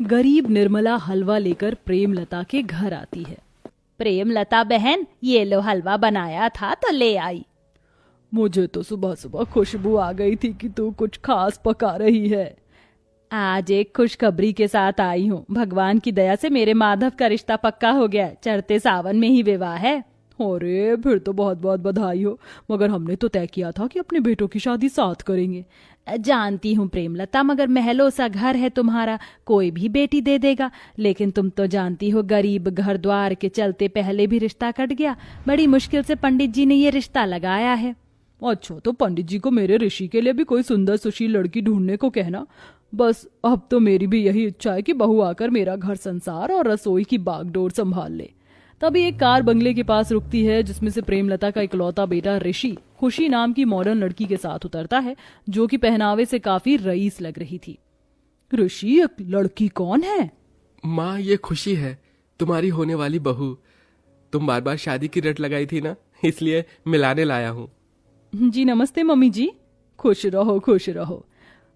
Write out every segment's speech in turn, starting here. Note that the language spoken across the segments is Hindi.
गरीब निर्मला हलवा लेकर प्रेमलता के घर आती है। प्रेमलता बहन, ये लो हलवा बनाया था तो ले आई। मुझे तो सुबह सुबह खुशबू आ गई थी कि तू कुछ खास पका रही है। आज एक खुशखबरी के साथ आई हूँ। भगवान की दया से मेरे माधव का रिश्ता पक्का हो गया है। चढ़ते सावन में ही विवाह है। अरे फिर तो बहुत बहुत बधाई हो, मगर हमने तो तय किया था कि अपने बेटों की शादी साथ करेंगे। जानती हूँ प्रेमलता, मगर महलों सा घर है तुम्हारा, कोई भी बेटी दे देगा। लेकिन तुम तो जानती हो गरीब घर द्वार के चलते पहले भी रिश्ता कट गया। बड़ी मुश्किल से पंडित जी ने ये रिश्ता लगाया है। अच्छा, तो पंडित जी को मेरे ऋषि के लिए भी कोई सुंदर सुशील लड़की ढूंढने को कहना। बस अब तो मेरी भी यही इच्छा है कि बहू आकर मेरा घर संसार और रसोई की बागडोर संभाल ले। तभी एक कार बंगले के पास रुकती है, जिसमें से प्रेमलता का इकलौता बेटा ऋषि खुशी नाम की मॉडर्न लड़की के साथ उतरता है, जो कि पहनावे से काफी रईस लग रही थी। ऋषि, ये लड़की कौन है? माँ, ये खुशी है, तुम्हारी होने वाली बहू। तुम बार बार शादी की रट लगाई थी ना, इसलिए मिलाने लाया हूँ। जी नमस्ते मम्मी जी। खुश रहो खुश रहो।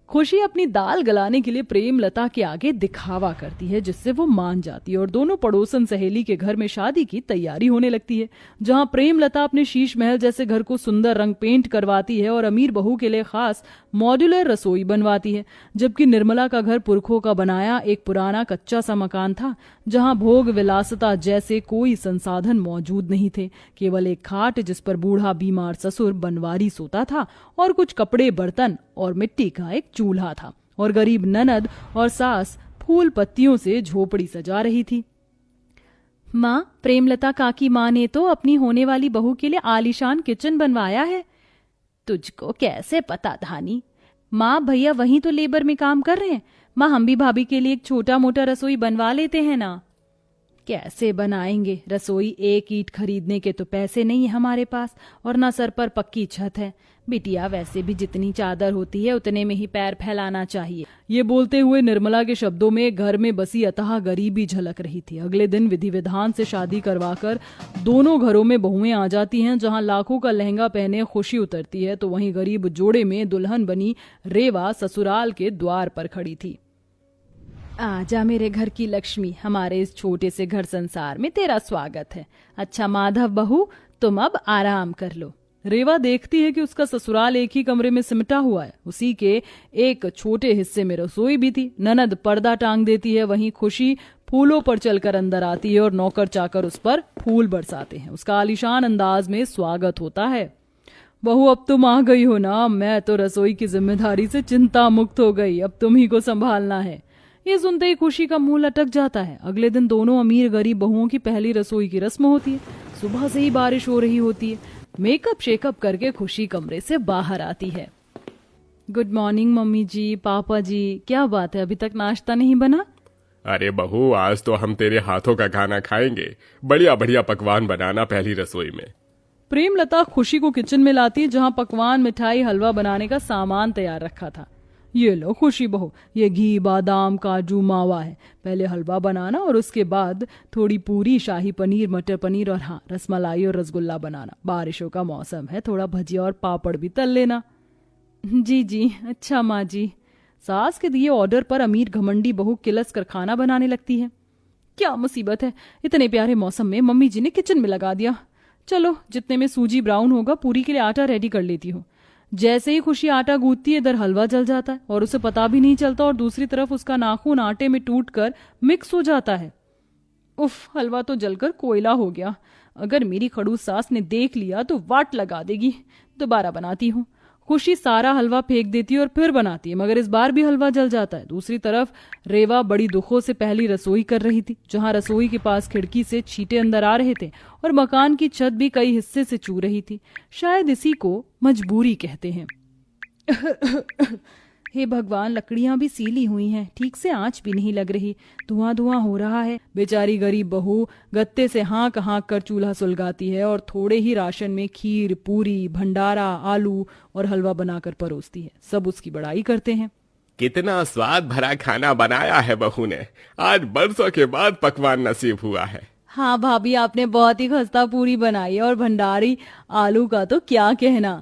खुशी अपनी दाल गलाने के लिए प्रेमलता के आगे दिखावा करती है, जिससे वो मान जाती है और दोनों पड़ोसन सहेली के घर में शादी की तैयारी होने लगती है, जहां प्रेमलता अपने शीश महल जैसे घर को सुंदर रंग पेंट करवाती है और अमीर बहू के लिए खास मॉड्यूलर रसोई बनवाती है। जबकि निर्मला का घर पुरखों का बनाया एक पुराना कच्चा सा मकान था, जहां भोग विलासता जैसे कोई संसाधन मौजूद नहीं थे। केवल एक खाट जिस पर बूढ़ा बीमार ससुर बनवारी सोता था और कुछ कपड़े, बर्तन और मिट्टी का एक चूल्हा था, और गरीब ननद और सास फूल पत्तियों से झोपड़ी सजा रही थी। माँ, प्रेमलता काकी माँ ने तो अपनी होने वाली बहू के लिए आलीशान किचन बनवाया है। तुझको कैसे पता धानी? माँ, भैया वहीं तो लेबर में काम कर रहे हैं। माँ, हम भी भाभी के लिए एक छोटा मोटा रसोई बनवा लेते हैं ना। कैसे बनाएंगे? रसोई एक ईंट खरीदने के तो पैसे नहीं है हमारे पास, और ना सर पर पक्की छत है। बिटिया, वैसे भी जितनी चादर होती है उतने में ही पैर फैलाना चाहिए। ये बोलते हुए निर्मला के शब्दों में घर में बसी अथाह गरीबी झलक रही थी। अगले दिन विधि विधान से शादी करवाकर दोनों घरों में बहुएं आ जाती हैं। जहां लाखों का लहंगा पहने खुशी उतरती है, तो वहीं गरीब जोड़े में दुल्हन बनी रेवा ससुराल के द्वार पर खड़ी थी। आजा मेरे घर की लक्ष्मी, हमारे इस छोटे से घर संसार में तेरा स्वागत है। अच्छा माधव बहू, तुम अब आराम कर लो। रेवा देखती है कि उसका ससुराल एक ही कमरे में सिमटा हुआ है। उसी के एक छोटे हिस्से में रसोई भी थी। ननद पर्दा टांग देती है, वहीं खुशी फूलों पर चलकर अंदर आती है और नौकर चाकर उस पर फूल बरसाते हैं। उसका आलीशान अंदाज में स्वागत होता है। बहू, अब तुम आ गई हो ना। मैं तो रसोई की जिम्मेदारी से चिंता मुक्त हो गई, अब तुम ही को संभालना है। ये सुनते ही खुशी का मुंह लटक जाता है। अगले दिन दोनों अमीर गरीब बहुओं की पहली रसोई की रस्म होती है। सुबह से ही बारिश हो रही होती है। मेकअप शेकअप करके खुशी कमरे से बाहर आती है। गुड मॉर्निंग मम्मी जी, पापा जी, क्या बात है, अभी तक नाश्ता नहीं बना? अरे बहू, आज तो हम तेरे हाथों का खाना खाएंगे। बढ़िया बढ़िया पकवान बनाना पहली रसोई में। प्रेमलता खुशी को किचन में लाती है, जहां पकवान, मिठाई, हलवा बनाने का सामान तैयार रखा था। ये लो खुशी बहू, ये घी, बादाम, काजू, मावा है। पहले हलवा बनाना और उसके बाद थोड़ी पूरी, शाही पनीर, मटर पनीर और हाँ, रसमलाई और रसगुल्ला बनाना। बारिशों का मौसम है, थोड़ा भजिया और पापड़ भी तल लेना। जी जी, अच्छा माँ जी। सास के दिए ऑर्डर पर अमीर घमंडी बहू किलस कर खाना बनाने लगती है। क्या मुसीबत है, इतने प्यारे मौसम में मम्मी जी ने किचन में लगा दिया। चलो, जितने में सूजी ब्राउन होगा पूरी के लिए आटा रेडी कर लेती हूँ। जैसे ही खुशी आटा गूंथती है, इधर हलवा जल जाता है और उसे पता भी नहीं चलता, और दूसरी तरफ उसका नाखून आटे में टूटकर मिक्स हो जाता है। उफ, हलवा तो जलकर कोयला हो गया। अगर मेरी खड़ूस सास ने देख लिया तो वाट लगा देगी। दोबारा बनाती हूँ। खुशी सारा हलवा फेंक देती है और फिर बनाती है, मगर इस बार भी हलवा जल जाता है। दूसरी तरफ रेवा बड़ी दुखों से पहली रसोई कर रही थी, जहां रसोई के पास खिड़की से छींटे अंदर आ रहे थे और मकान की छत भी कई हिस्से से चू रही थी। शायद इसी को मजबूरी कहते हैं। हे भगवान, लकड़ियां भी सीली हुई हैं, ठीक से आंच भी नहीं लग रही, धुआं धुआं हो रहा है। बेचारी गरीब बहू गत्ते से हाँक हाँक कर चूल्हा सुलगाती है और थोड़े ही राशन में खीर, पूरी, भंडारा, आलू और हलवा बनाकर परोसती है। सब उसकी बड़ाई करते हैं। कितना स्वाद भरा खाना बनाया है बहू ने। आज बरसों के बाद पकवान नसीब हुआ है। हाँ भाभी, आपने बहुत ही खस्ता पूरी बनाई है, और भंडारी आलू का तो क्या कहना।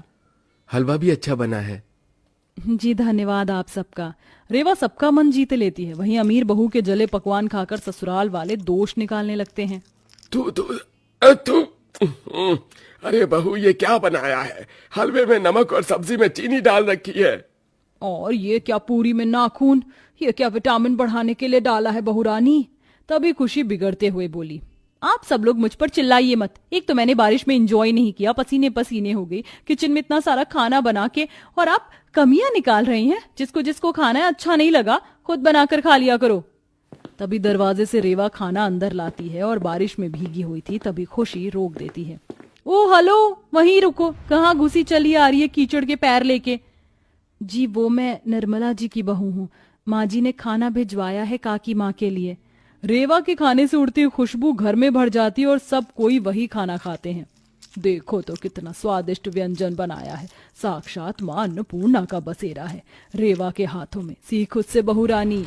हलवा भी अच्छा बना है। जी धन्यवाद आप सबका। रेवा सबका मन जीत लेती है। वहीं अमीर बहू के जले पकवान खाकर ससुराल वाले दोष निकालने लगते हैं। तू तू तू अरे बहू, ये क्या बनाया है? हलवे में नमक और सब्जी में चीनी डाल रखी है। और ये क्या पूरी में नाखून, ये क्या विटामिन बढ़ाने के लिए डाला है बहू रानी? तभी खुशी बिगड़ते हुए बोली, आप सब लोग मुझ पर चिल्लाइए मत। एक तो मैंने बारिश में एंजॉय नहीं किया, पसीने पसीने हो गई किचन में इतना सारा खाना बना के, और आप कमियां निकाल रही हैं। जिसको जिसको खाना है अच्छा नहीं लगा खुद बनाकर खा लिया करो। तभी दरवाजे से रेवा खाना अंदर लाती है और बारिश में भीगी हुई थी। तभी खुशी रोक देती है। ओ हेलो, वहीं रुको, कहाँ घुसी चली आ रही है कीचड़ के पैर लेके? जी वो मैं निर्मला जी की बहू हूँ, माँ जी ने खाना भिजवाया है काकी माँ के लिए। रेवा के खाने से उड़ती खुशबू घर में भर जाती है और सब कोई वही खाना खाते हैं। देखो तो कितना स्वादिष्ट व्यंजन बनाया है, साक्षात माँ अन्नपूर्णा का बसेरा है रेवा के हाथों में। सीख उससे बहू रानी।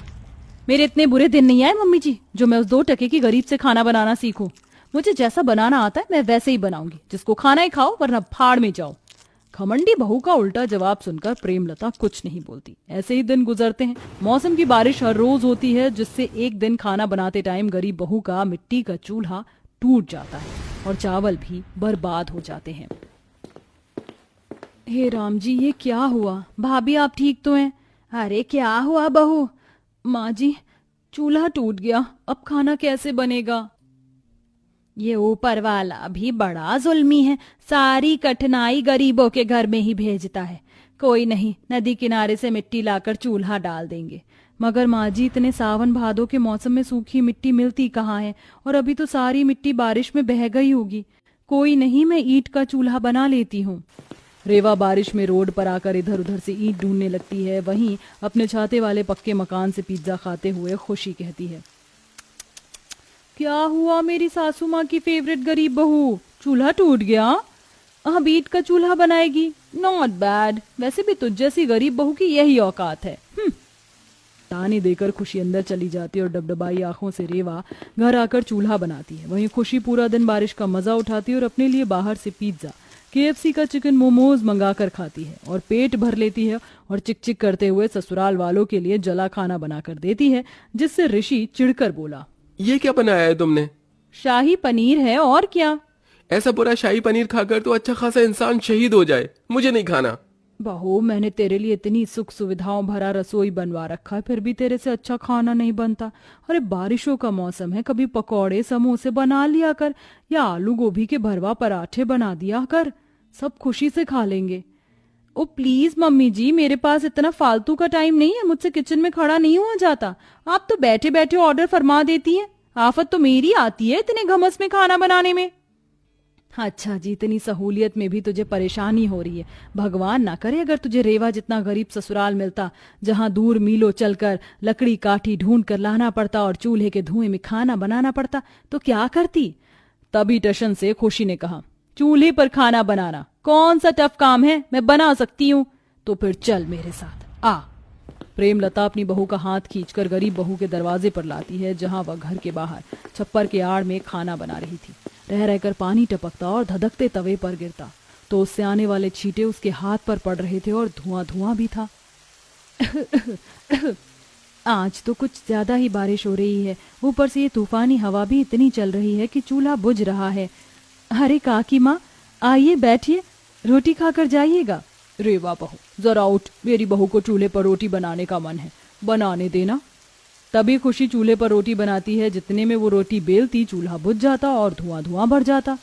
मेरे इतने बुरे दिन नहीं आए मम्मी जी जो मैं उस 2 टके की गरीब से खाना बनाना सीखूं। मुझे जैसा बनाना आता है मैं वैसे ही बनाऊंगी। जिसको खाना ही खाओ वरना फाड़ में जाओ। खमंडी बहू का उल्टा जवाब सुनकर प्रेमलता कुछ नहीं बोलती। ऐसे ही दिन गुजरते हैं। मौसम की बारिश हर रोज होती है, जिससे एक दिन खाना बनाते टाइम गरीब बहू का मिट्टी का चूल्हा टूट जाता है और चावल भी बर्बाद हो जाते हैं। हे राम जी, ये क्या हुआ? भाभी आप ठीक तो हैं? अरे क्या हुआ बहू? माँ जी, चूल्हा टूट गया, अब खाना कैसे बनेगा? ये ऊपर वाला भी बड़ा जुल्मी है, सारी कठिनाई गरीबों के घर में ही भेजता है। कोई नहीं, नदी किनारे से मिट्टी लाकर चूल्हा डाल देंगे। मगर माँ जी, इतने सावन भादों के मौसम में सूखी मिट्टी मिलती कहाँ है? और अभी तो सारी मिट्टी बारिश में बह गई होगी। कोई नहीं, मैं ईंट का चूल्हा बना लेती हूँ। रेवा बारिश में रोड पर आकर इधर उधर से ईंट ढूंढने लगती है। वहीं अपने छाते वाले पक्के मकान से पिज्जा खाते हुए खुशी कहती है, क्या हुआ मेरी सासू माँ की फेवरेट गरीब बहू? चूल्हा टूट गया, अब ईंट का चूल्हा बनाएगी? Not bad. वैसे भी तुझ जैसी गरीब बहू की यही औकात है। ताने देकर खुशी अंदर चली जाती है और डबडबाई आंखों से रेवा घर आकर चूल्हा बनाती है। वहीं खुशी पूरा दिन बारिश का मजा उठाती है और अपने लिए बाहर से पिज्जा, KFC का चिकन मोमोज मंगा कर खाती है और पेट भर लेती है और चिक चिक करते हुए ससुराल वालों के लिए जला खाना बनाकर देती है, जिससे ऋषि चिढ़कर बोला, ये क्या बनाया है तुमने? शाही पनीर है और क्या। ऐसा पूरा शाही पनीर खाकर तो अच्छा खासा इंसान शहीद हो जाए। मुझे नहीं खाना। बहू, मैंने तेरे लिए इतनी सुख सुविधाओं भरा रसोई बनवा रखा है, फिर भी तेरे से अच्छा खाना नहीं बनता। अरे बारिशों का मौसम है, कभी पकौड़े समोसे बना लिया कर या आलू गोभी के भरवा पराठे बना दिया कर, सब खुशी से खा लेंगे। ओ प्लीज मम्मी जी, मेरे पास इतना फालतू का टाइम नहीं है, मुझसे किचन में खड़ा नहीं हुआ जाता। आप तो बैठे बैठे ऑर्डर फरमा देती हैं। आफत तो मेरी आती है इतने घमस में खाना बनाने में। अच्छा जी, इतनी सहूलियत में भी तुझे परेशानी हो रही है। भगवान ना करे अगर तुझे रेवा जितना गरीब ससुराल मिलता, जहां दूर मीलों चलकर लकड़ी काठी ढूंढ कर लाना पड़ता और चूल्हे के धुएं में खाना बनाना पड़ता, तो क्या करती? तभी टशन से खुशी ने कहा, चूल्हे पर खाना बनाना कौन सा टफ काम है, मैं बना सकती हूँ। तो फिर चल मेरे साथ आ। प्रेमलता अपनी बहू का हाथ खींचकर गरीब बहू के दरवाजे पर लाती है, जहां वह घर के बाहर छप्पर के आड़ में खाना बना रही थी। रह रहकर पानी टपकता और धधकते तवे पर गिरता तो उससे आने वाले छींटे उसके हाथ पर पड़ रहे थे और धुआं धुआं भी था। आज तो कुछ ज्यादा ही बारिश हो रही है, ऊपर से ये तूफानी हवा भी इतनी चल रही है कि चूल्हा बुझ रहा है। अरे काकी माँ, आइए बैठिए, रोटी खाकर जाइएगा। रेवा बहू, जरा उठ, मेरी बहू को चूल्हे पर रोटी बनाने का मन है, बनाने देना। तभी खुशी चूल्हे पर रोटी बनाती है। जितने में वो रोटी बेलती, चूल्हा बुझ जाता और धुआं धुआं भर जाता।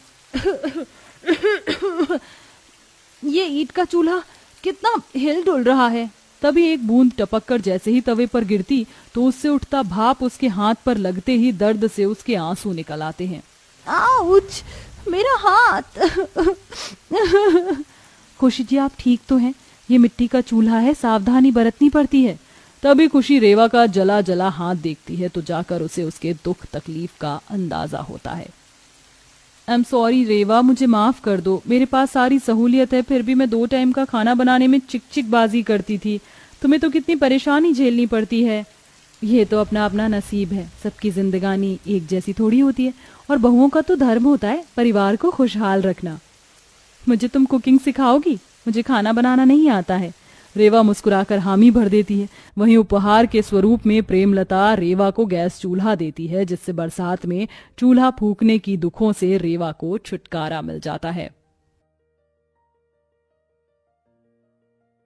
ये ईंट का चूल्हा कितना हिल डुल रहा है। तभी एक बूंद टपककर जैसे ही तवे पर गिरती तो उससे उठता भाप उसके हाथ पर लगते ही दर्द से उसके आंसू निकल आते हैं। आउच, मेरा हाथ। खुशी जी, आप ठीक तो हैं? ये मिट्टी का चूल्हा है, सावधानी बरतनी पड़ती है। तभी खुशी रेवा का जला जला हाथ देखती है तो जाकर उसे उसके दुख तकलीफ का अंदाजा होता है। आई एम सॉरी रेवा, मुझे माफ कर दो। मेरे पास सारी सहूलियत है, फिर भी मैं 2 टाइम का खाना बनाने में चिक चिक बाजी करती थी। तुम्हें तो कितनी परेशानी झेलनी पड़ती है। ये तो अपना अपना नसीब है, सबकी जिंदगानी एक जैसी थोड़ी होती है, और बहुओं का तो धर्म होता है परिवार को खुशहाल रखना। मुझे तुम कुकिंग सिखाओगी? मुझे खाना बनाना नहीं आता है। रेवा मुस्कुराकर हामी भर देती है। वहीं उपहार के स्वरूप में प्रेमलता रेवा को गैस चूल्हा देती है, जिससे बरसात में चूल्हा फूकने की दुखों से रेवा को छुटकारा मिल जाता है।